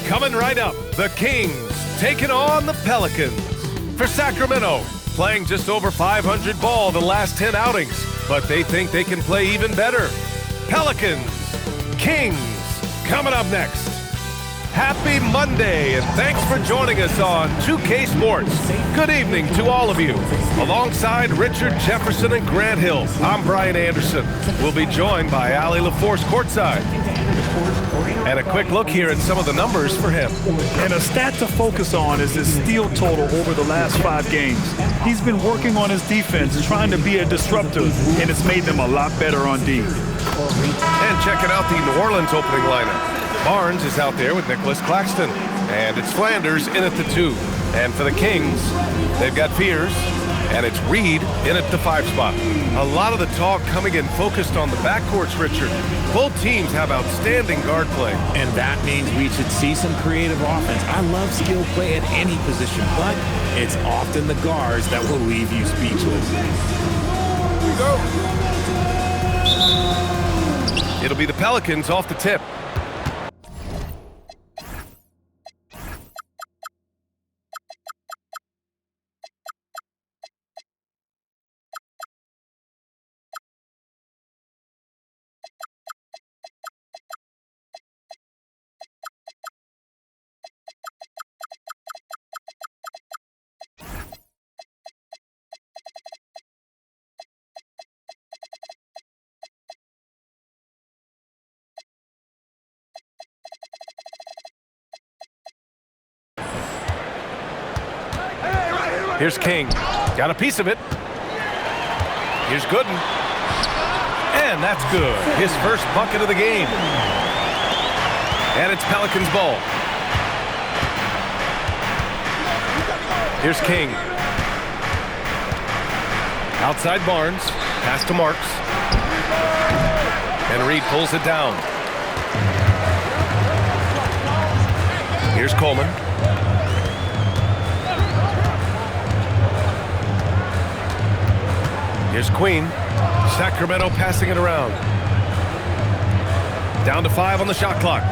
Coming right up, the Kings taking on the Pelicans. For Sacramento, playing just over .500 ball the last 10 outings, but they think they can play even better. Pelicans, Kings, coming up next. Happy Monday, and thanks for joining us on 2K Sports. Good evening to all of you. Alongside Richard Jefferson and Grant Hill, I'm Brian Anderson. We'll be joined by Ali LaForce courtside. And a quick look here at some of the numbers for him. And a stat to focus on is his steal total over the last 5 games. He's been working on his defense, trying to be a disruptor, and it's made them a lot better on D. And checking out the New Orleans opening lineup. Barnes is out there with Nicholas Claxton. And it's Flanders in at the 2. And for the Kings, they've got Fears, and it's Reed in at the 5 spot. A lot of the talk coming in focused on the backcourts, Richard. Both teams have outstanding guard play. And that means we should see some creative offense. I love skill play at any position, but it's often the guards that will leave you speechless. Here we go. It'll be the Pelicans off the tip. Here's King. Got a piece of it. Here's Gooden. And that's good. His first bucket of the game. And it's Pelicans ball. Here's King. Outside Barnes. Pass to Marks. And Reed pulls it down. Here's Coleman. Here's Queen. Sacramento passing it around. Down to 5 on the shot clock.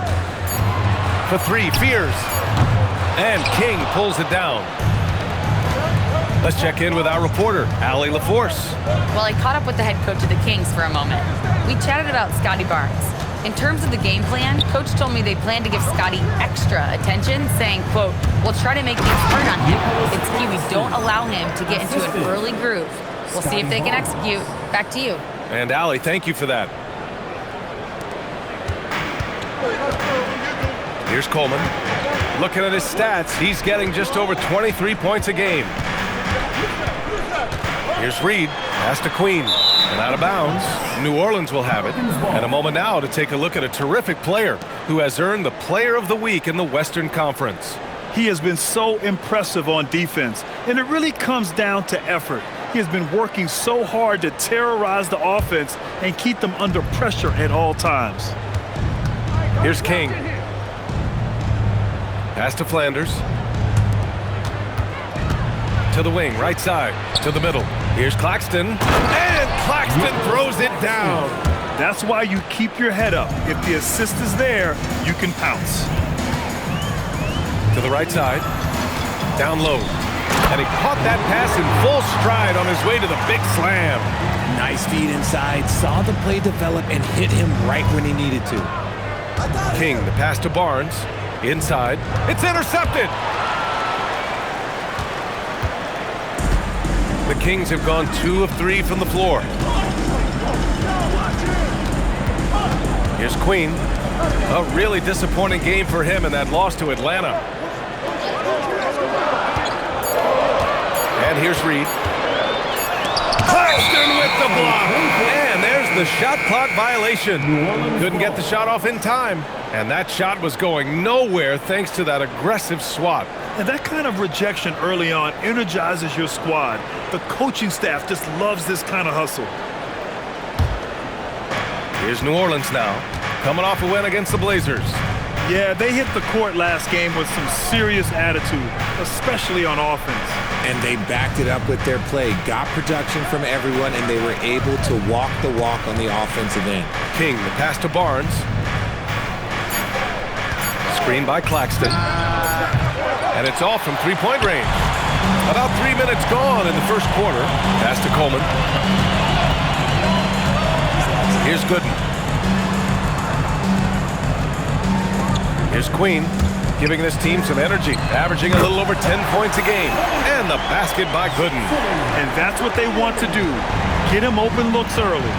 For 3, Fears. And King pulls it down. Let's check in with our reporter, Ali LaForce. Well, I caught up with the head coach of the Kings for a moment. We chatted about Scotty Barnes. In terms of the game plan, Coach told me they plan to give Scotty extra attention, saying, quote, "We'll try to make things hard on him. It's key we don't allow him to get into an early groove. We'll see if they can execute." Back to you. And Ali, thank you for that. Here's Coleman. Looking at his stats, he's getting just over 23 points a game. Here's Reed. Pass to Queen. And out of bounds. New Orleans will have it. And a moment now to take a look at a terrific player who has earned the Player of the Week in the Western Conference. He has been so impressive on defense, and it really comes down to effort. He has been working so hard to terrorize the offense and keep them under pressure at all times. Here's King. Pass to Flanders. To the wing, right side, to the middle. Here's Claxton. And Claxton throws it down. That's why you keep your head up. If the assist is there, you can pounce. To the right side. Down low. And he caught that pass in full stride on his way to the big slam. Nice feed inside, saw the play develop, and hit him right when he needed to. King, the pass to Barnes. Inside. It's intercepted. The Kings have gone 2 of 3 from the floor. Here's Queen. A really disappointing game for him in that loss to Atlanta. And here's Reed. Claxton with the block. And there's the shot clock violation. Couldn't get the shot off in time. And that shot was going nowhere thanks to that aggressive swat. And that kind of rejection early on energizes your squad. The coaching staff just loves this kind of hustle. Here's New Orleans now, coming off a win against the Blazers. Yeah, they hit the court last game with some serious attitude, especially on offense. And they backed it up with their play, got production from everyone, and they were able to walk the walk on the offensive end. King, the pass to Barnes. Screen by Claxton. And it's off from three-point range. About 3 minutes gone in the first quarter. Pass to Coleman. Here's Gooden. Here's Queen, giving this team some energy, averaging a little over 10 points a game. And the basket by Gooden. And that's what they want to do. Get him open looks early.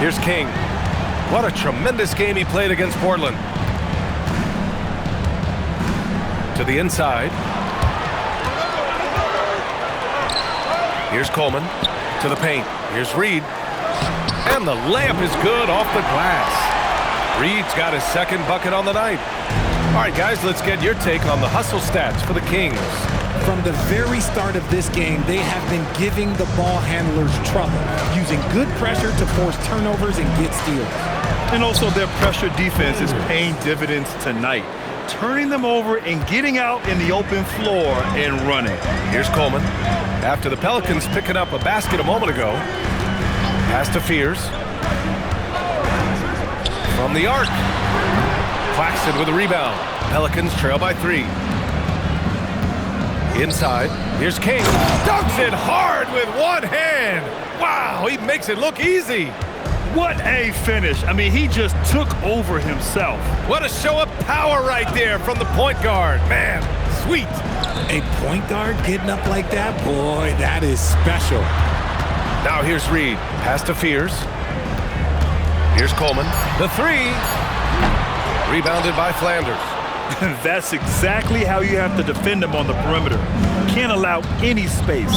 Here's King. What a tremendous game he played against Portland. To the inside. Here's Coleman. To the paint. Here's Reed. And the layup is good off the glass. Reed's got his second bucket on the night. All right, guys, let's get your take on the hustle stats for the Kings. From the very start of this game, they have been giving the ball handlers trouble, using good pressure to force turnovers and get steals. And also their pressure defense is paying dividends tonight, turning them over and getting out in the open floor and running. Here's Coleman. After the Pelicans picking up a basket a moment ago. Pass to Fears. From the arc. Claxton with a rebound. Pelicans trail by 3. Inside. Here's King. Dunks it hard with one hand. Wow, he makes it look easy. What a finish. I mean, he just took over himself. What a show of power right there from the point guard. Man, sweet. A point guard getting up like that? Boy, that is special. Now here's Reed. Pass to Fears. Here's Coleman. The 3. Rebounded by Flanders. That's exactly how you have to defend him on the perimeter. Can't allow any space.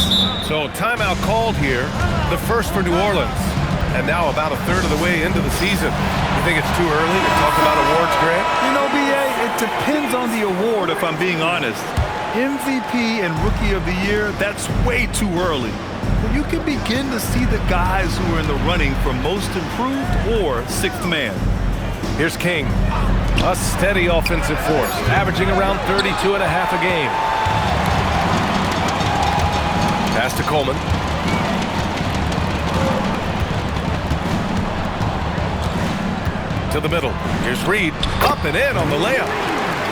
So timeout called here, the first for New Orleans. And now about a third of the way into the season. You think it's too early to talk about awards, Grant? You know, B.A., it depends on the award, if I'm being honest. MVP and Rookie of the Year, that's way too early. But you can begin to see the guys who are in the running for Most Improved or Sixth Man. Here's King. A steady offensive force, averaging around 32 and a half a game. Pass to Coleman. To the middle. Here's Reed. Up and in on the layup.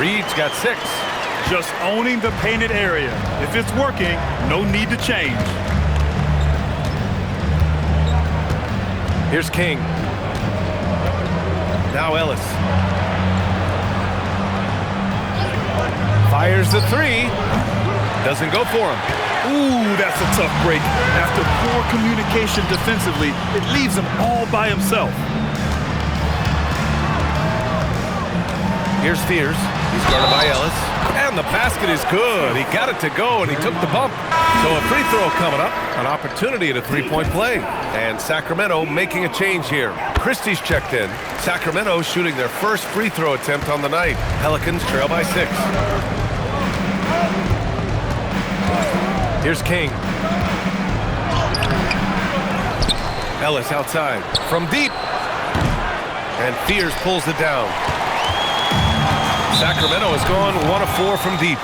Reed's got 6. Just owning the painted area. If it's working, no need to change. Here's King. Now Ellis. Fires the 3. Doesn't go for him. Ooh, that's a tough break. After poor communication defensively, it leaves him all by himself. Here's Fears. He's guarded by Ellis. And the basket is good. He got it to go, and he took the bump. So a free throw coming up. An opportunity at a three-point play. And Sacramento making a change here. Christie's checked in. Sacramento shooting their first free throw attempt on the night. Pelicans trail by 6. Here's King. Ellis outside. From deep. And Fears pulls it down. Sacramento has gone 1 of 4 from deep.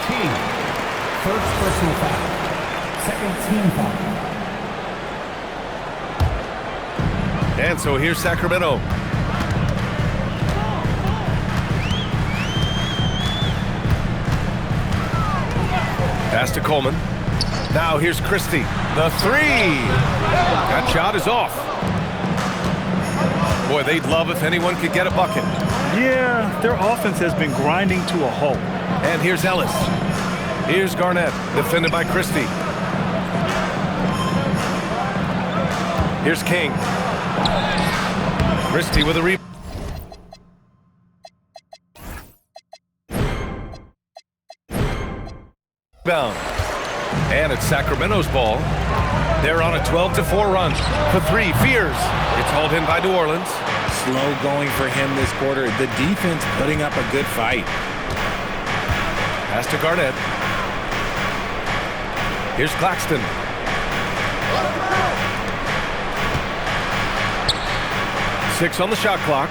First personal foul. Second team foul. And so here's Sacramento. Pass to Coleman. Now here's Christie. The 3. That shot is off. Boy, they'd love if anyone could get a bucket. Yeah, their offense has been grinding to a halt. And here's Ellis. Here's Garnett, defended by Christie. Here's King. Christie with a rebound. And it's Sacramento's ball. They're on a 12-4 run. For 3, Fears. It's hauled in by New Orleans. Slow going for him this quarter. The defense putting up a good fight. Pass to Garnett. Here's Claxton. Six on the shot clock.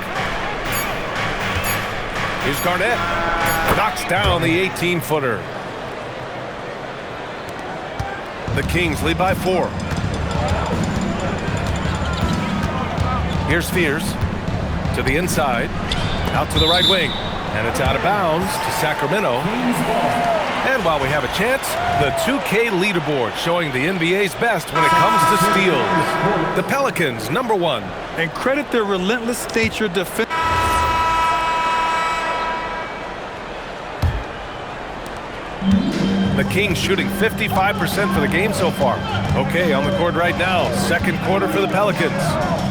Here's Garnett. Knocks down the 18-footer. The Kings lead by 4. Here's Fears. To the inside. Out to the right wing. And it's out of bounds to Sacramento. And while we have a chance, the 2K leaderboard showing the NBA's best when it comes to steals. The Pelicans, number 1. And credit their relentless nature defense. The Kings shooting 55% for the game so far. Okay, on the court right now, second quarter for the Pelicans.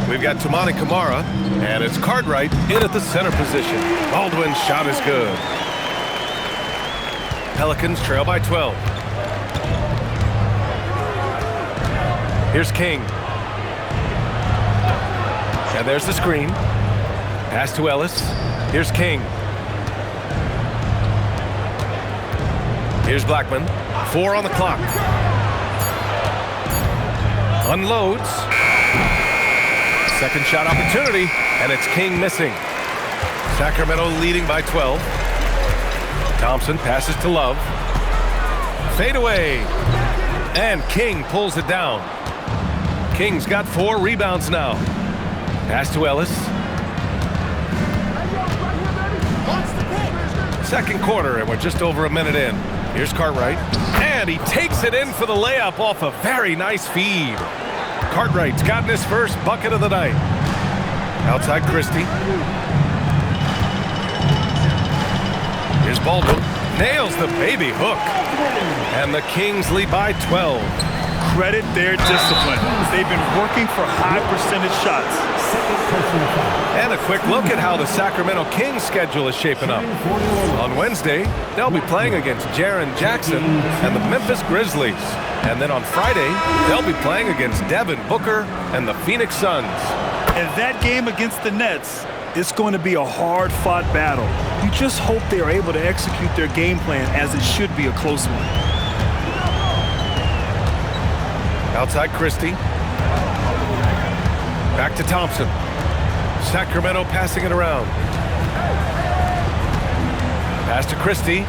We've got Toumani Camara, and it's Cartwright in at the center position. Baldwin's shot is good. Pelicans trail by 12. Here's King. And there's the screen. Pass to Ellis. Here's King. Here's Blackman. 4 on the clock. Unloads. Second shot opportunity, and it's King missing. Sacramento leading by 12. Thompson passes to Love. Fade away. And King pulls it down. King's got 4 rebounds now. Pass to Ellis. Second quarter, and we're just over a minute in. Here's Cartwright. And he takes it in for the layup off a very nice feed. Cartwright's gotten his first bucket of the night. Outside Christie. Here's Baldwin. Nails the baby hook. And the Kings lead by 12. Credit their discipline. They've been working for high percentage shots. And a quick look at how the Sacramento Kings schedule is shaping up. On Wednesday, they'll be playing against Jaren Jackson and the Memphis Grizzlies. And then on Friday, they'll be playing against Devin Booker and the Phoenix Suns. And that game against the Nets, it's going to be a hard-fought battle. You just hope they are able to execute their game plan as it should be a close one. Outside Christie. Back to Thompson. Sacramento passing it around. Pass to Christie.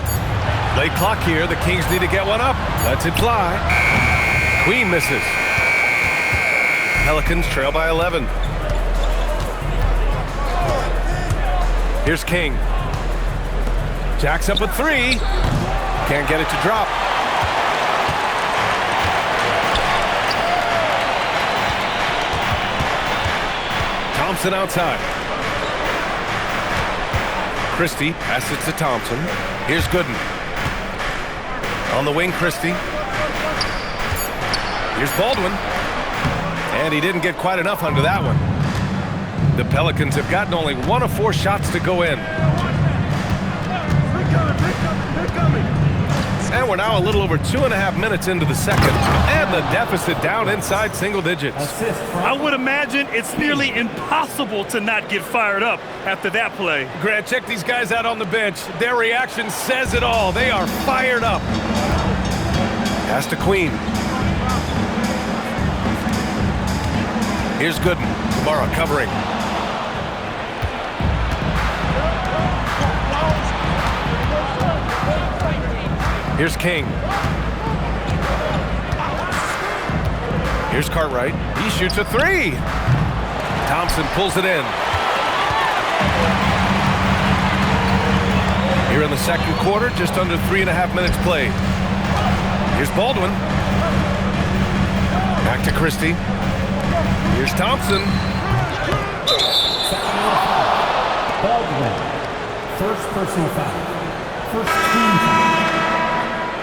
Late clock here. The Kings need to get one up. Lets it fly. Queen misses. Pelicans trail by 11. Here's King. Jacks up with 3. Can't get it to drop. Thompson outside. Christie passes to Thompson. Here's Gooden. On the wing, Christie. Here's Baldwin. And he didn't get quite enough under that one. The Pelicans have gotten only 1 of 4 shots to go in. And we're now a little over 2.5 minutes into the second. And the deficit down inside single digits. I would imagine it's nearly impossible to not get fired up after that play. Grant, check these guys out on the bench. Their reaction says it all. They are fired up. Pass to Queen. Here's Gooden. Camara covering. Here's King. Here's Cartwright. He shoots a 3. Thompson pulls it in. Here in the second quarter, just under 3.5 minutes played. Here's Baldwin. Back to Christie. Here's Thompson. Baldwin. First personal foul. First team foul.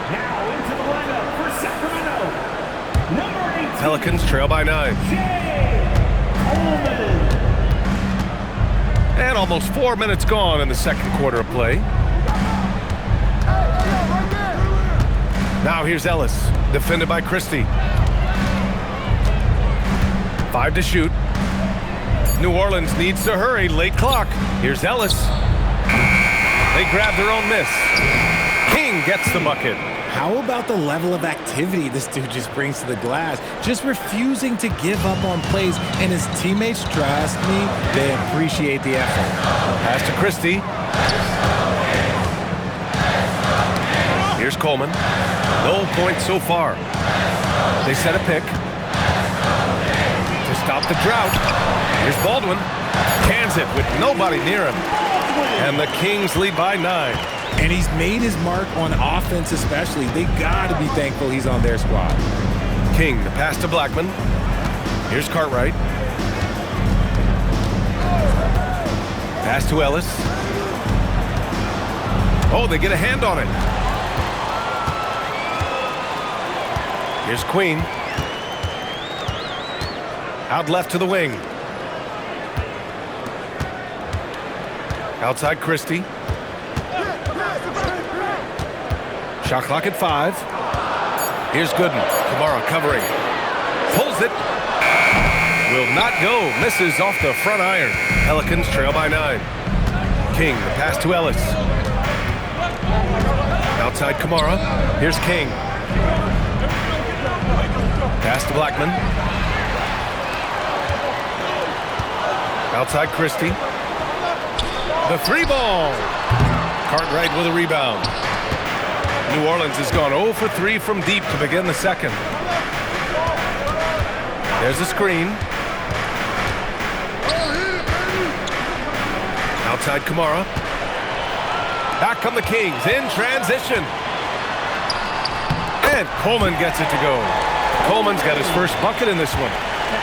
Now into the lineup for Sacramento. Number 8. Pelicans trail by 9. And almost 4 minutes gone in the second quarter of play. Now here's Ellis, defended by Christie. 5 to shoot. New Orleans needs to hurry, late clock. Here's Ellis. They grab their own miss. King gets the bucket. How about the level of activity this dude just brings to the glass? Just refusing to give up on plays, and his teammates, trust me, they appreciate the effort. Pass to Christie. Here's Coleman. No points so far. They set a pick to stop the drought. Here's Baldwin. Cans it with nobody near him. And the Kings lead by 9. And he's made his mark on offense especially. They got to be thankful he's on their squad. King, the pass to Blackman. Here's Cartwright. Pass to Ellis. Oh, they get a hand on it. Here's Queen. Out left to the wing. Outside Christie. Shot clock at 5. Here's Gooden. Kamara covering. Pulls it. Will not go. Misses off the front iron. Pelicans trail by 9. King, the pass to Ellis. Outside Kamara. Here's King. Pass to Blackman. Outside Christie. The 3-ball. Cartwright with a rebound. New Orleans has gone 0 for 3 from deep to begin the second. There's a screen. Outside Kamara. Back come the Kings in transition. And Coleman gets it to go. Coleman's got his first bucket in this one.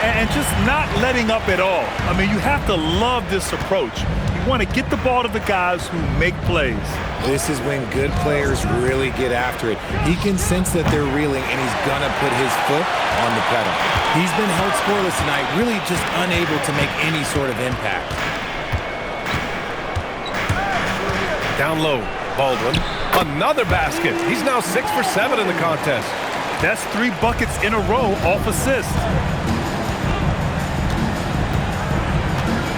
And just not letting up at all. I mean, you have to love this approach. You want to get the ball to the guys who make plays. This is when good players really get after it. He can sense that they're reeling, and he's going to put his foot on the pedal. He's been held scoreless tonight, really just unable to make any sort of impact. Down low, Baldwin. Another basket. He's now 6 for 7 in the contest. That's 3 buckets in a row off assist.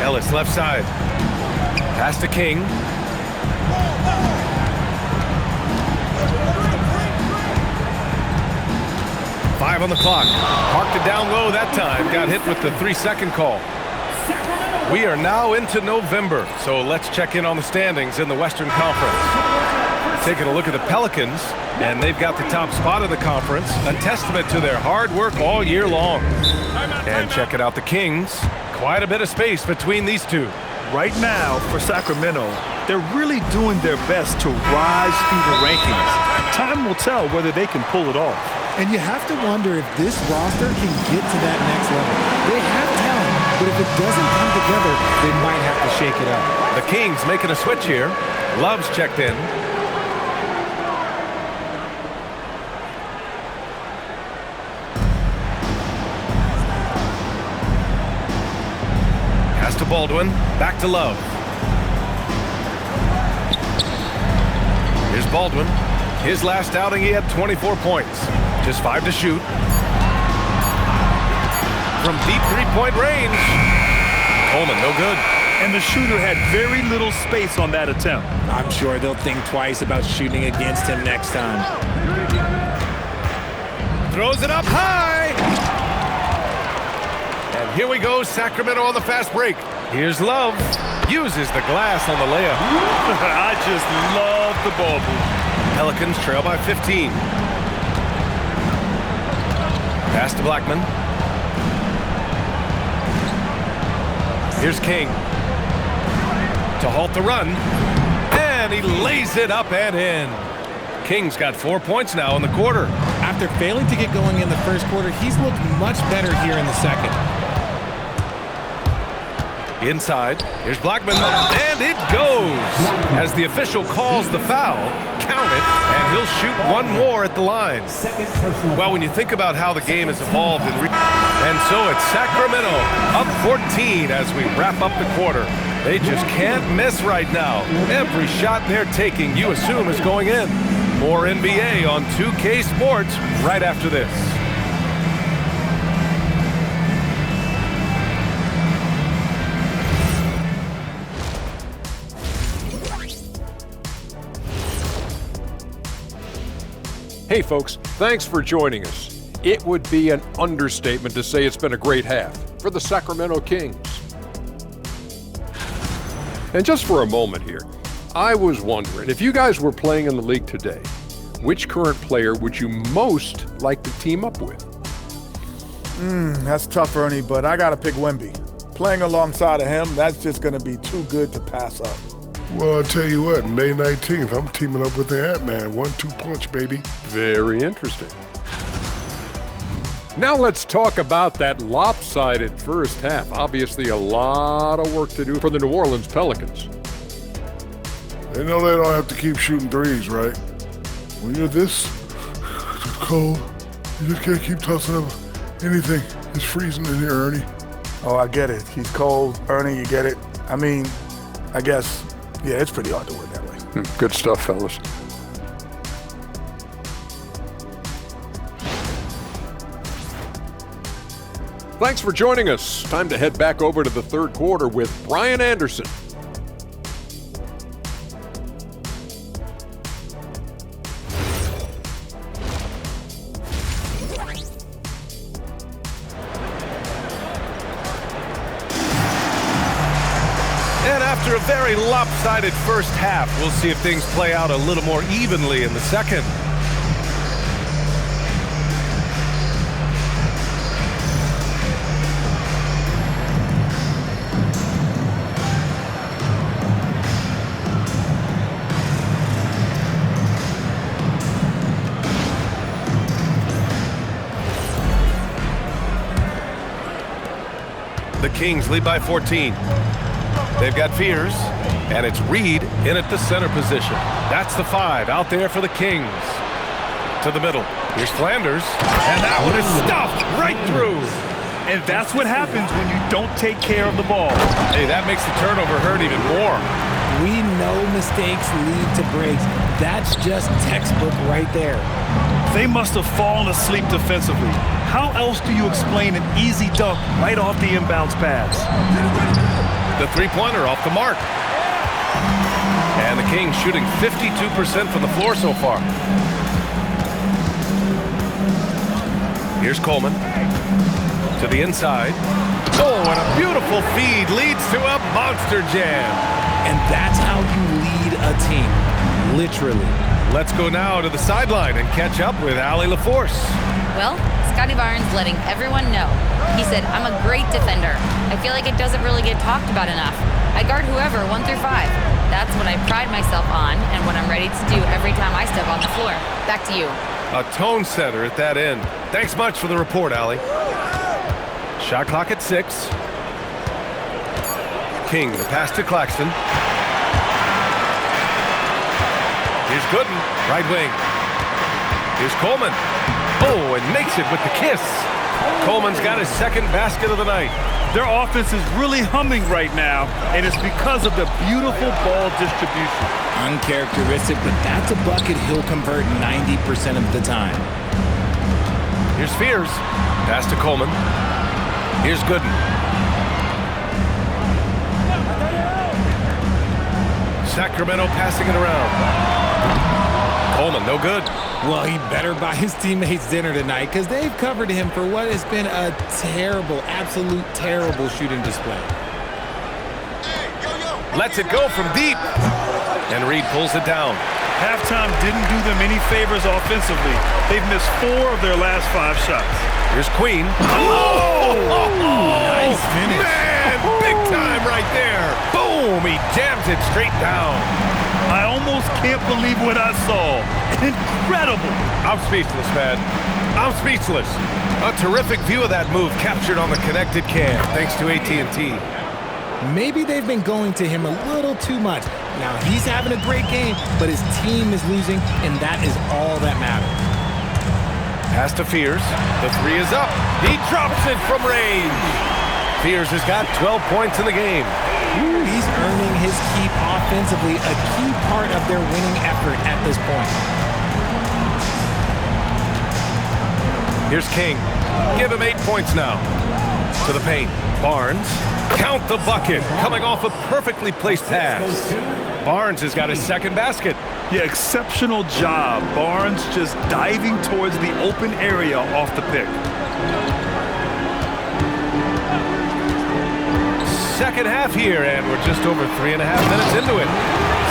Ellis left side. Pass to King. Five on the clock. Parked it down low that time. Got hit with the 3-second call. We are now into November, so let's check in on the standings in the Western Conference. Taking a look at the Pelicans, and they've got the top spot of the conference, a testament to their hard work all year long. And checking out the Kings, quite a bit of space between these two. Right now, for Sacramento, they're really doing their best to rise through the rankings. Time will tell whether they can pull it off. And you have to wonder if this roster can get to that next level. They have talent, but if it doesn't come together, they might have to shake it up. The Kings making a switch here. Love's checked in. Pass to Baldwin. Back to Love. Here's Baldwin. His last outing, he had 24 points. Just 5 to shoot. From deep three-point range. Coleman, no good. And the shooter had very little space on that attempt. I'm sure they'll think twice about shooting against him next time. Throws it up high. And here we go, Sacramento on the fast break. Here's Love. Uses the glass on the layup. I just love the ball move. Pelicans trail by 15. Pass to Blackman. Here's King. To halt the run. And he lays it up and in. King's got 4 points now in the quarter. After failing to get going in the first quarter, he's looked much better here in the second. Inside, here's Blackman, and it goes! As the official calls the foul, count it, and he'll shoot one more at the line. Well, when you think about how the game has evolved, and so it's Sacramento up 14 as we wrap up the quarter. They just can't miss right now. Every shot they're taking, you assume, is going in. More NBA on 2K Sports right after this. Hey folks, thanks for joining us. It would be an understatement to say it's been a great half for the Sacramento Kings. And just for a moment here, I was wondering, if you guys were playing in the league today, which current player would you most like to team up with? That's tough, Ernie, but I gotta pick Wemby. playing alongside of him, that's just going to be too good to pass up. Well, I'll tell you what, May 19th, I'm teaming up with the Ant-Man. 1-2 punch, baby. Very interesting. Now let's talk about that lopsided first half. Obviously a lot of work to do for the New Orleans Pelicans. They know they don't have to keep shooting threes, right? When you're this cold, you just can't keep tossing up anything. It's freezing in here, Ernie. Oh, I get it. He's cold. Ernie, you get it. I mean, I guess, yeah, it's pretty hard to win that way. Good stuff, fellas. Thanks for joining us. Time to head back over to the third quarter with Brian Anderson. And after a very lopsided first half, we'll see if things play out a little more evenly in the second. The Kings lead by 14. They've got Fears, and it's Reed in at the center position. That's the 5 out there for the Kings. To the middle. Here's Flanders, and that one is stuffed right through. And that's what happens when you don't take care of the ball. Hey, that makes the turnover hurt even more. We know mistakes lead to breaks. That's just textbook right there. They must have fallen asleep defensively. How else do you explain an easy dunk right off the inbounds pass? The three-pointer off the mark. And the Kings shooting 52% from the floor so far. Here's Coleman. To the inside. Oh, and a beautiful feed leads to a monster jam. And that's how you lead a team, literally. Let's go now to the sideline and catch up with Allie LaForce. Well, Scotty Barnes letting everyone know. He said, I'm a great defender. I feel like it doesn't really get talked about enough. I guard whoever, 1 through 5. That's what I pride myself on and what I'm ready to do every time I step on the floor. Back to you. A tone setter at that end. Thanks much for the report, Allie. Shot clock at 6. King, the pass to Claxton. Here's Gooden, right wing. Here's Coleman. Oh, and makes it with the kiss. Coleman's got his second basket of the night. Their offense is really humming right now, and it's because of the beautiful ball distribution. Uncharacteristic, but that's a bucket he'll convert 90% of the time. Here's Fears. Pass to Coleman. Here's Gooden. Sacramento passing it around. Coleman, no good. Well, he better buy his teammates dinner tonight because they've covered him for what has been a terrible, absolute terrible shooting display. Lets it go from deep. And Reed pulls it down. Halftime didn't do them any favors offensively. They've missed 4 of their last 5 shots. Here's Queen. Nice finish. Man, big time right there. Boom, he jams it straight down. I almost can't believe what I saw. Incredible. I'm speechless, man. I'm speechless. A terrific view of that move captured on the connected cam, thanks to AT&T. Maybe they've been going to him a little too much. Now, he's having a great game, but his team is losing, and that is all that matters. Pass to Fears. The 3 is up. He drops it from range. Fears has got 12 points in the game. Ooh, he's earning his keep offensively, a key part of their winning effort at this point. Here's King. Give him 8 points now. To the paint. Barnes. Count the bucket. Coming off a perfectly placed pass. Barnes has got his second basket. Yeah, exceptional job. Barnes just diving towards the open area off the pick. Second half here, and we're just over 3.5 minutes into it.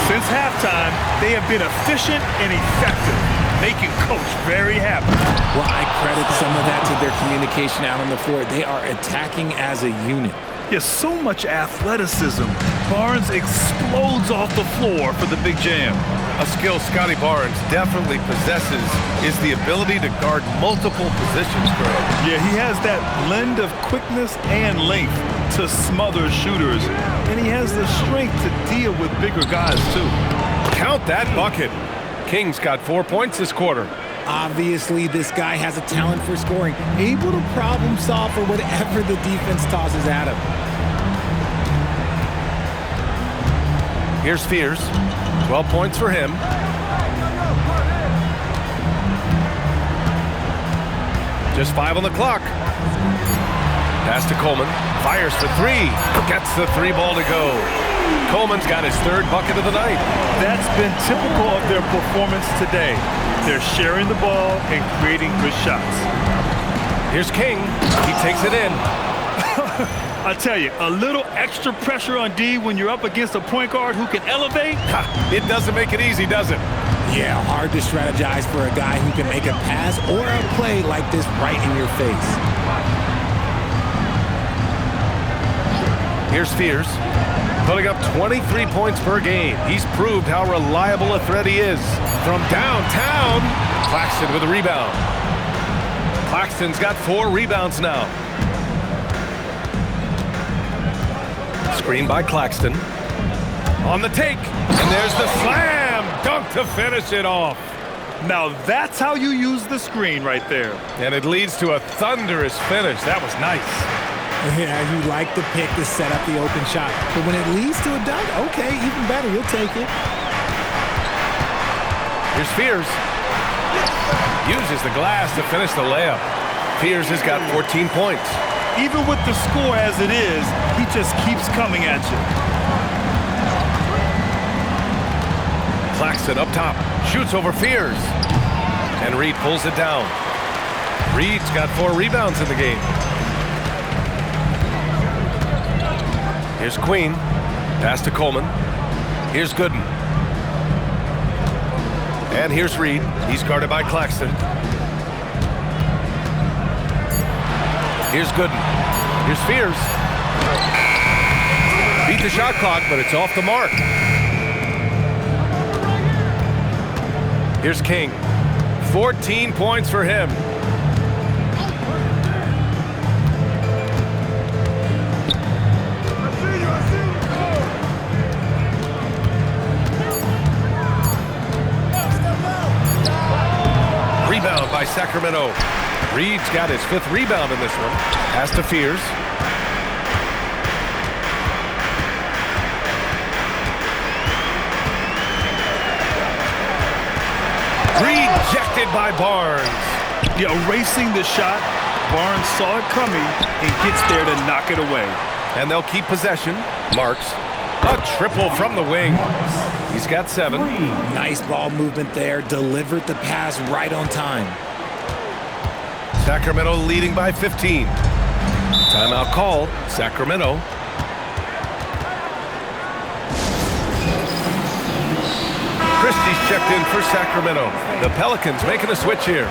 Since halftime, they have been efficient and effective, making Coach very happy. Well, I credit some of that to their communication out on the floor. They are attacking as a unit. Yeah, so much athleticism. Barnes explodes off the floor for the big jam. A skill Scotty Barnes definitely possesses is the ability to guard multiple positions, Greg. Yeah, he has that blend of quickness and length to smother shooters, and he has the strength to deal with bigger guys, too. Count that bucket. Kings got 4 points this quarter. Obviously, this guy has a talent for scoring, able to problem solve for whatever the defense tosses at him. Here's Fears. 12 points for him. Just 5 on the clock. Pass to Coleman. Fires for 3. Gets the 3 ball to go. Coleman's got his 3rd bucket of the night. That's been typical of their performance today. They're sharing the ball and creating good shots. Here's King. He takes it in. I tell you, a little extra pressure on D when you're up against a point guard who can elevate. It doesn't make it easy, does it? Yeah, hard to strategize for a guy who can make a pass or a play like this right in your face. Here's Fears. Putting up 23 points per game. He's proved how reliable a threat he is. From downtown, Claxton with a rebound. Claxton's got 4 rebounds now. Screen by Claxton. On the take. And there's the slam dunk to finish it off. Now that's how you use the screen right there. And it leads to a thunderous finish. That was nice. Yeah, you like the pick to set up the open shot. But when it leads to a dunk, okay, even better, you'll take it. Here's Fears. Uses the glass to finish the layup. Fears has got 14 points. Even with the score as it is, he just keeps coming at you. Claxton up top. Shoots over Fears. And Reed pulls it down. Reed's got 4 rebounds in the game. Here's Queen. Pass to Coleman. Here's Gooden. And here's Reed. He's guarded by Claxton. Here's Gooden. Here's Fears. Beat the shot clock, but it's off the mark. Here's King. 14 points for him. Rebound by Sacramento. Reed's got his 5th rebound in this one. Pass to Fears. Rejected by Barnes. Yeah, erasing the shot. Barnes saw it coming and gets there to knock it away. And they'll keep possession. Marks. A triple from the wing. He's got 7. Nice ball movement there. Delivered the pass right on time. Sacramento leading by 15. Timeout call. Sacramento. Christie's checked in for Sacramento. The Pelicans making a switch here.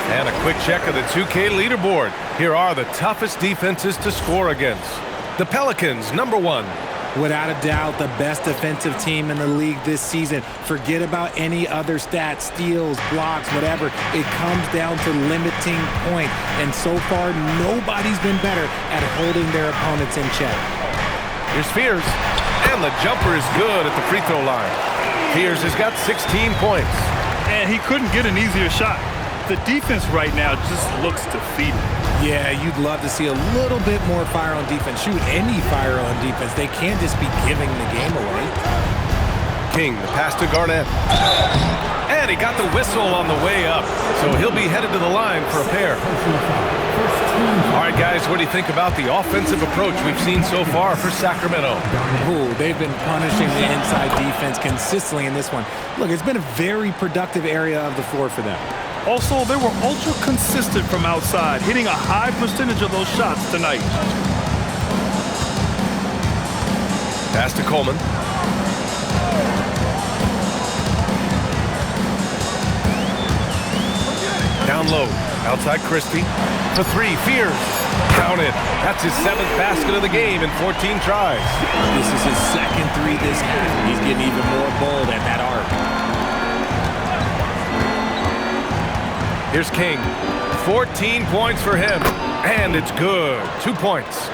And a quick check of the 2K leaderboard. Here are the toughest defenses to score against. The Pelicans, number 1. Without a doubt, the best defensive team in the league this season. Forget about any other stats, steals, blocks, whatever. It comes down to limiting points. And so far, nobody's been better at holding their opponents in check. Here's Fears. And the jumper is good at the free throw line. Fears has got 16 points. And he couldn't get an easier shot. The defense right now just looks defeated. Yeah, you'd love to see a little bit more fire on defense. Shoot, any fire on defense. They can't just be giving the game away. King, the pass to Garnett. And he got the whistle on the way up. So he'll be headed to the line for a pair. All right, guys, what do you think about the offensive approach we've seen so far for Sacramento? Ooh, they've been punishing the inside defense consistently in this one. Look, it's been a very productive area of the floor for them. Also, they were ultra consistent from outside, hitting a high percentage of those shots tonight. Pass to Coleman. Down low, outside Christie. For 3, Fears. Count it. That's his 7th basket of the game in 14 tries. This is his second three this half. He's getting even more bold at that arc. Here's King. 14 points for him. And it's good. 2 points.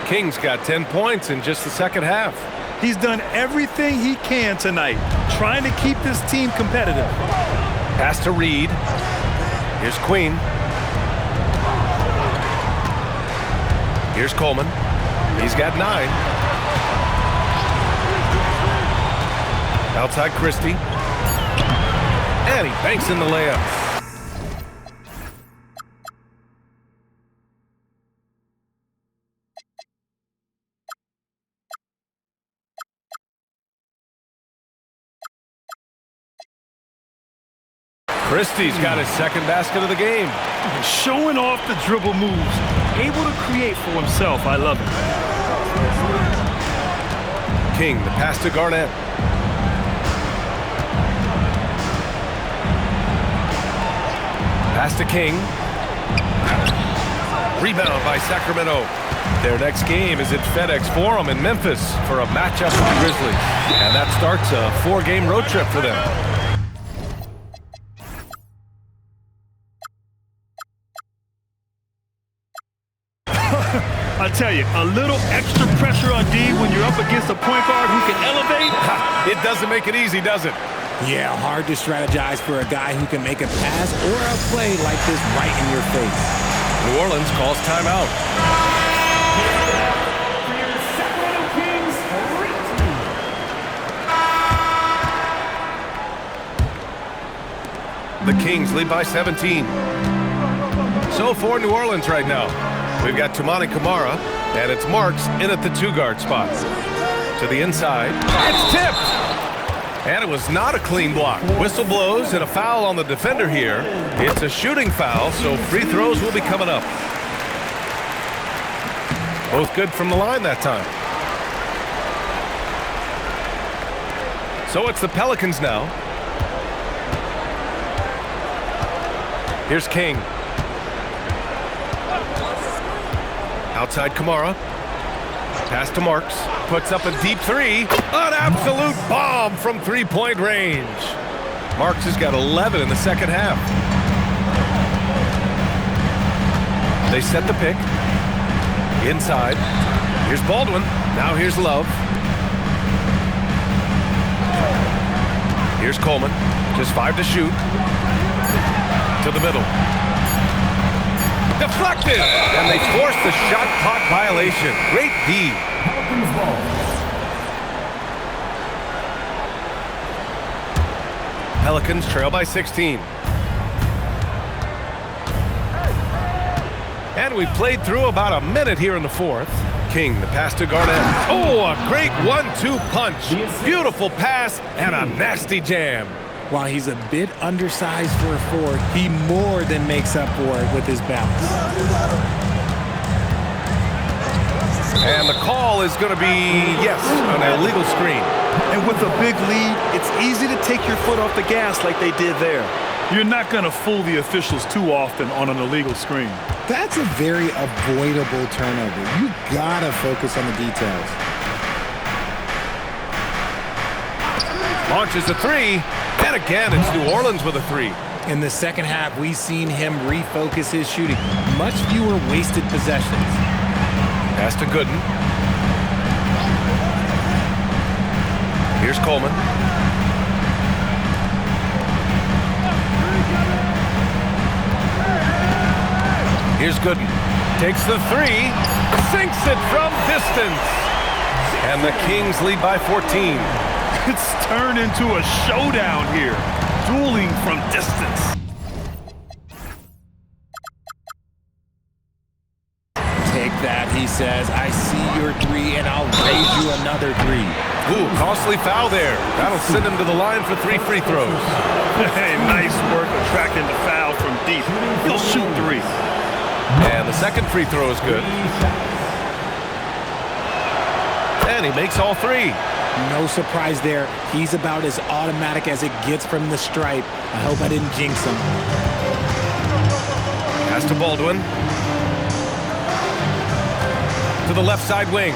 King's got 10 points in just the second half. He's done everything he can tonight, trying to keep this team competitive. Pass to Reed. Here's Queen. Here's Coleman. He's got 9. Outside Christie. And he banks in the layup. Christie's got his second basket of the game. Showing off the dribble moves, able to create for himself. I love it. King, the pass to Garnett. Pass to King. Rebound by Sacramento. Their next game is at FedEx Forum in Memphis for a matchup with the Grizzlies. And that starts a 4-game road trip for them. I tell you, a little extra pressure on D when you're up against a point guard who can elevate. It doesn't make it easy, does it? Yeah, hard to strategize for a guy who can make a pass or a play like this right in your face. New Orleans calls timeout. The Kings lead by 17. So for New Orleans right now, we've got Toumani Camara, and it's Marks in at the 2-guard spot. To the inside. It's tipped! And it was not a clean block. Whistle blows and a foul on the defender here. It's a shooting foul, so free throws will be coming up. Both good from the line that time. So it's the Pelicans now. Here's King. Outside Camara. Pass to Marks. Puts up a deep 3. An absolute bomb from 3-point range. Marks has got 11 in the second half. They set the pick. Inside. Here's Baldwin. Now here's Love. Here's Coleman. Just 5 to shoot. To the middle. Deflected! And they force the shot clock violation. Great D. Pelicans trail by 16. And we played through about a minute here in the fourth. King, the pass to Garnett. Oh, a great 1-2 punch. Beautiful pass and a nasty jam. While he's a bit undersized for a forward, he more than makes up for it with his bounce. And the call is going to be, yes, an illegal screen. And with a big lead, it's easy to take your foot off the gas like they did there. You're not going to fool the officials too often on an illegal screen. That's a very avoidable turnover. You gotta focus on the details. Launches a 3. And again, it's New Orleans with a 3. In the second half, we've seen him refocus his shooting. Much fewer wasted possessions. Pass to Gooden. Here's Coleman. Here's Gooden. Takes the 3. Sinks it from distance. And the Kings lead by 14. It's turned into a showdown here. Dueling from distance. Take that, he says. I see your 3, and I'll raise you another 3. Ooh, costly foul there. That'll send him to the line for 3 free throws. Hey, nice work attracting the foul from deep. He'll shoot 3. And the second free throw is good. And he makes all 3. No surprise there. He's about as automatic as it gets from the stripe. I hope I didn't jinx him. Pass to Baldwin. to the left side wing.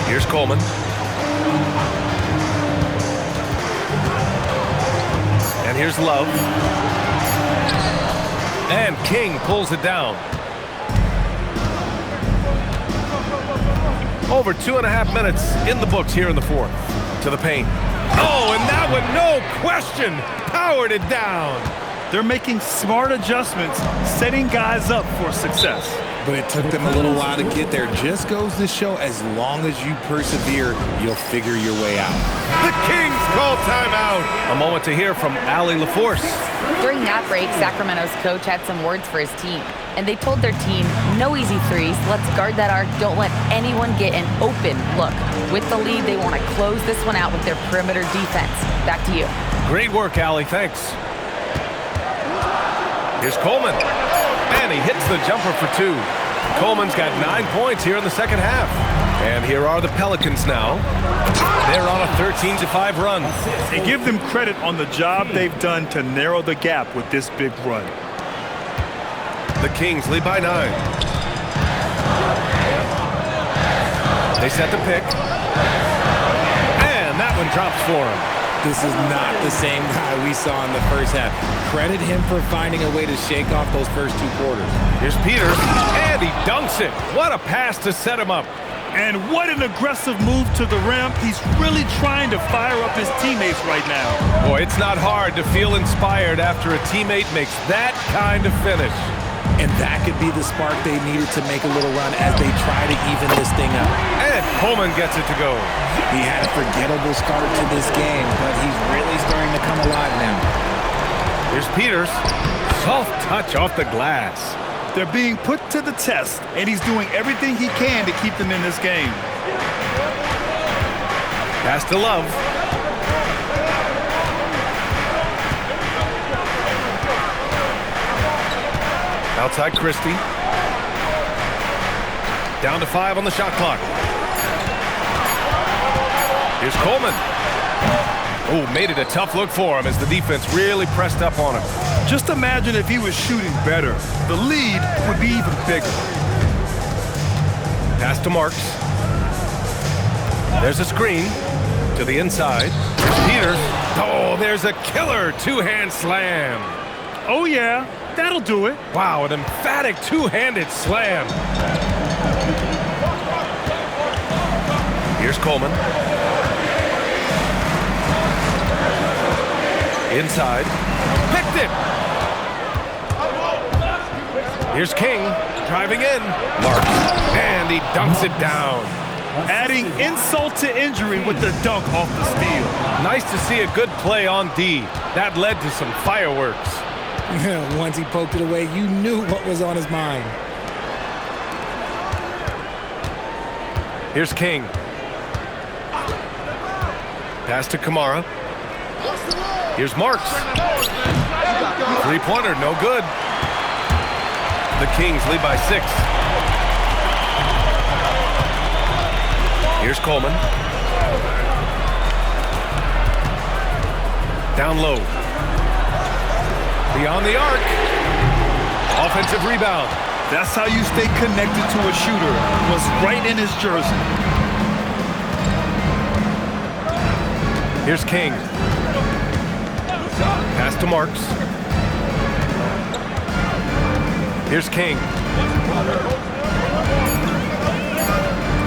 Here's Coleman. And here's Love. And King pulls it down. Over 2.5 minutes in the books here in the fourth. To the paint. Oh, and that one, no question, powered it down. They're making smart adjustments, setting guys up for success. But it took them a little while to get there. Just goes to show, as long as you persevere, you'll figure your way out. The Kings call timeout. A moment to hear from Allie LaForce. During that break, Sacramento's coach had some words for his team. And they told their team, no easy threes. Let's guard that arc. Don't let anyone get an open look. With the lead, they want to close this one out with their perimeter defense. Back to you. Great work, Allie. Thanks. Here's Coleman. And he hits the jumper for 2. Coleman's got 9 points here in the second half. And here are the Pelicans now. They're on a 13-5 run. And give them credit on the job they've done to narrow the gap with this big run. The Kings lead by 9. They set the pick. And that one drops for him. This is not the same guy we saw in the first half. Credit him for finding a way to shake off those first 2 quarters. Here's Peters, and he dunks it. What a pass to set him up. And what an aggressive move to the rim. He's really trying to fire up his teammates right now. Boy, it's not hard to feel inspired after a teammate makes that kind of finish. And that could be the spark they needed to make a little run as they try to even this thing up. And Coleman gets it to go. He had a forgettable start to this game, but he's really starting to come alive now. Here's Peters. Soft touch off the glass. They're being put to the test, and he's doing everything he can to keep them in this game. Pass to Love. Outside Christie. Down to 5 on the shot clock. Here's Coleman. Oh, made it a tough look for him as the defense really pressed up on him. Just imagine if he was shooting better. The lead would be even bigger. Pass to Marks. There's a screen to the inside. Here's Peters. Oh, there's a killer 2-hand slam. Oh, yeah. That'll do it. Wow, an emphatic 2-handed slam. Here's Coleman. Inside. Picked it. Here's King driving in. Marks. And he dunks it down. Adding insult to injury with the dunk off the steal. Nice to see a good play on D. That led to some fireworks. Once he poked it away, you knew what was on his mind. Here's King. Pass to Kamara. Here's Marks. 3-pointer, no good. The Kings lead by 6. Here's Coleman. Down low. Beyond the arc. Offensive rebound. That's how you stay connected to a shooter. Was right in his jersey. Here's King. Pass to Marks. Here's King.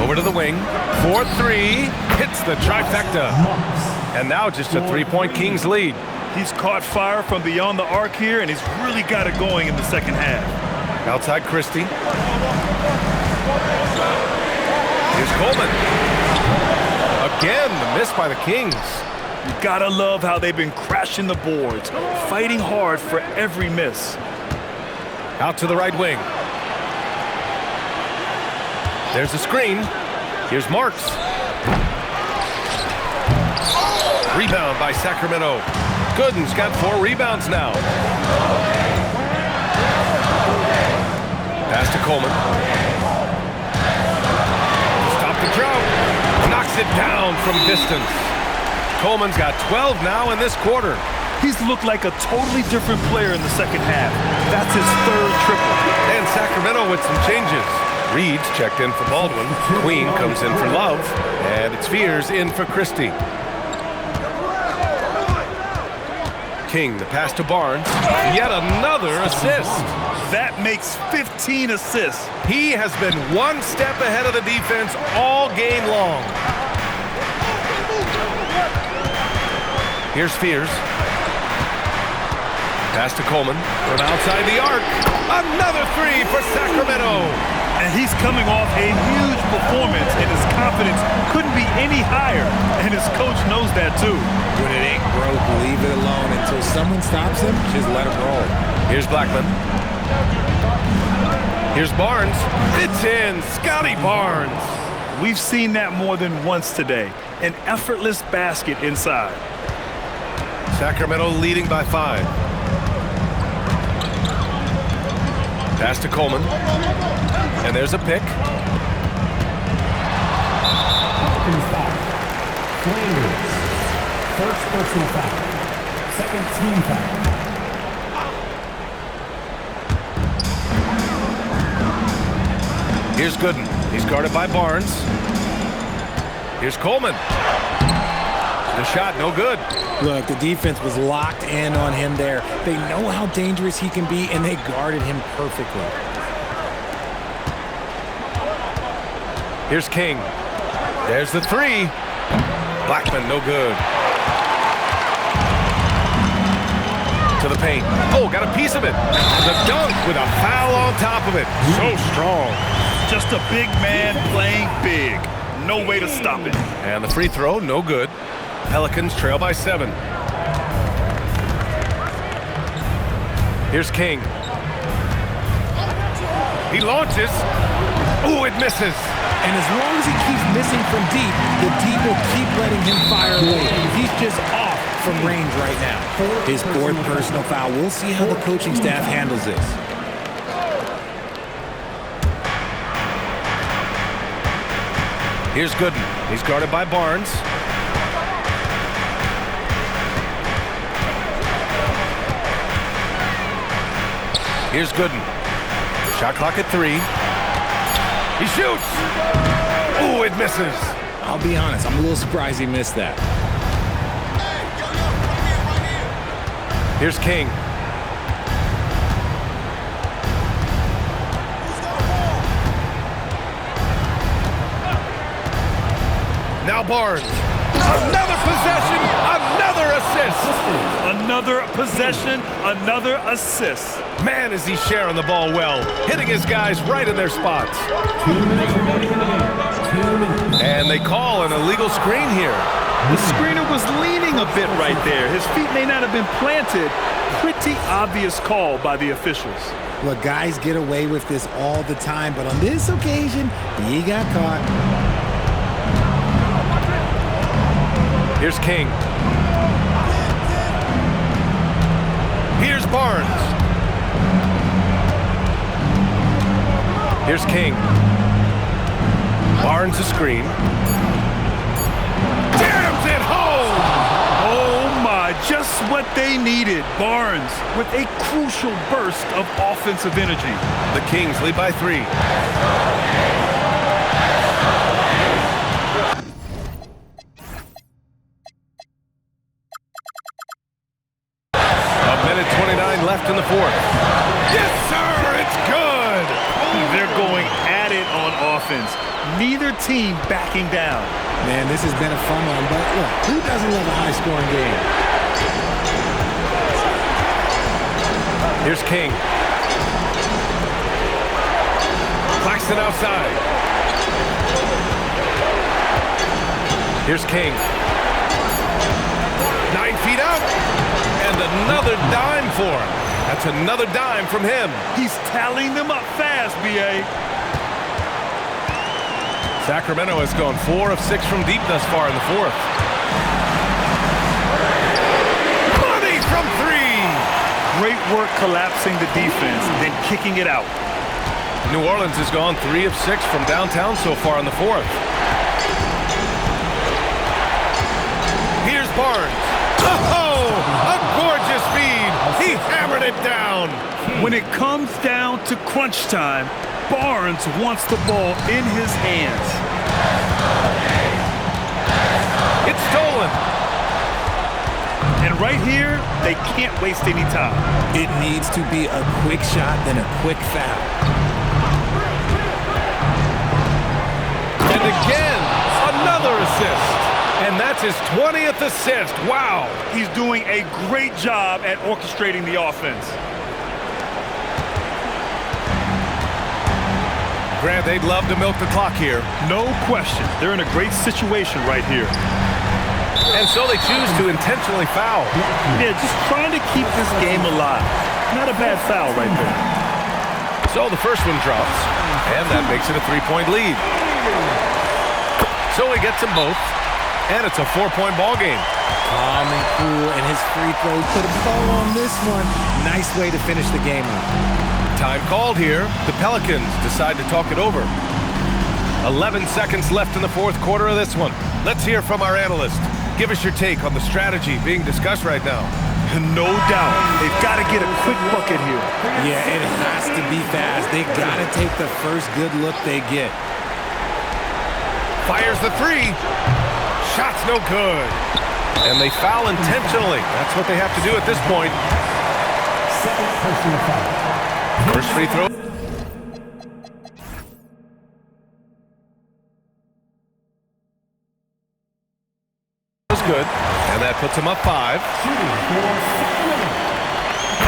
Over to the wing. 4-3. Hits the trifecta. And now just a 3-point Kings lead. He's caught fire from beyond the arc here, and he's really got it going in the second half. Outside Christie. Here's Coleman. Again, the miss by the Kings. You gotta love how they've been crashing the boards, fighting hard for every miss. Out to the right wing. There's a screen. Here's Marks. Rebound by Sacramento. Gooden's got 4 rebounds now. Pass to Coleman. Stop the drought. Knocks it down from distance. Coleman's got 12 now in this quarter. He's looked like a totally different player in the second half. That's his 3rd triple. And Sacramento Sacramento with some changes. Reed's checked in for Baldwin. Queen comes in for Love. And it's Fears in for Christie. King, the pass to Barnes. Yet another assist. That makes 15 assists. He has been one step ahead of the defense all game long. Here's Fears. Pass to Coleman from outside the arc. Another three for Sacramento. And he's coming off a huge performance, and his confidence couldn't be any higher. And his coach knows that too. When it ain't broke, leave it alone until someone stops him. Just let him roll. Here's Blackman. Here's Barnes. It's in. Scotty Barnes. We've seen that more than once today. An effortless basket inside. Sacramento leading by 5. Pass to Coleman. And there's a pick. Pelicans foul. Flanders. First personal foul. Second team foul. Here's Gooden. He's guarded by Barnes. Here's Coleman. The shot, no good. Look, the defense was locked in on him there. They know how dangerous he can be, and they guarded him perfectly. Here's King. There's the three. Blackman, no good. To the paint. Oh, got a piece of it. The dunk with a foul on top of it. So strong. Just a big man playing big. No way to stop it. And the free throw, no good. Pelicans trail by 7. Here's King. He launches. Ooh, it misses. And as long as he keeps missing from deep, the deep will keep letting him fire away. He's just off from range right now. His 4th personal foul. We'll see how the coaching staff handles this. Here's Gooden. He's guarded by Barnes. Here's Gooden. Shot clock at 3. He shoots. Ooh, it misses. I'll be honest, I'm a little surprised he missed that. Here's King. Now Barnes. Another possession, another assist. Another possession, another assist. Man, is he sharing the ball well, hitting his guys right in their spots. 2 minutes remaining in the game. 2 minutes. And they call an illegal screen here. The screener was leaning a bit right there. His feet may not have been planted. Pretty obvious call by the officials. Look, guys get away with this all the time, but on this occasion, he got caught. Here's King. Here's Barnes. Here's King. Barnes a screen. Jams it home! Oh my, just what they needed. Barnes with a crucial burst of offensive energy. The Kings lead by 3. Left in the 4th. Yes, sir, it's good. They're going at it on offense. Neither team backing down. Man, this has been a fun one, but look, who doesn't love a high-scoring game? Here's King. Claxton outside. Here's King. 9 feet out. And another dime for him. That's another dime from him. He's tallying them up fast, B.A. Sacramento has gone 4 of 6 from deep thus far in the 4th. Money from 3. Great work collapsing the defense, then kicking it out. New Orleans has gone 3 of 6 from downtown so far in the 4th. Here's Barnes. Oh, a gorgeous feed. He hammers Hammered it down. When it comes down to crunch time, Barnes wants the ball in his hands. It's stolen. And right here, they can't waste any time. It needs to be a quick shot, then a quick foul. And again, another assist. And that's his 20th assist. Wow. He's doing a great job at orchestrating the offense. Grant, they'd love to milk the clock here. No question. They're in a great situation right here. And so they choose to intentionally foul. Yeah, just trying to keep this game alive. Not a bad foul right there. So the first one drops, and that makes it a 3-point lead. So he gets them both, and it's a 4-point ball game. Calm and cool, and his free throws put a bow on this one. Nice way to finish the game up. Time called here. The Pelicans decide to talk it over. 11 seconds left in the fourth quarter of this one. Let's hear from our analyst. Give us your take on the strategy being discussed right now. No doubt. They've got to get a quick bucket here. Yeah, it has to be fast. They got to take the first good look they get. Fires the three. Shot's no good. And they foul intentionally. That's what they have to do at this point. Second personal foul. First free throw. Was good. And that puts him up 5.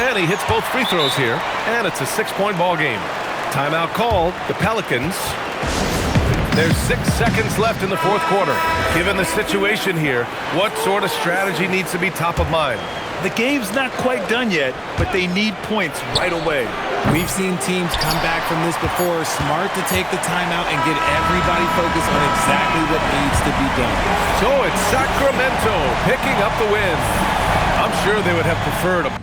And he hits both free throws here. And it's a 6-point ball game. Timeout called. The Pelicans. There's 6 seconds left in the fourth quarter. Given the situation here, what sort of strategy needs to be top of mind? The game's not quite done yet, but they need points right away. We've seen teams come back from this before. Smart to take the timeout and get everybody focused on exactly what needs to be done. So it's Sacramento picking up the win. I'm sure they would have preferred a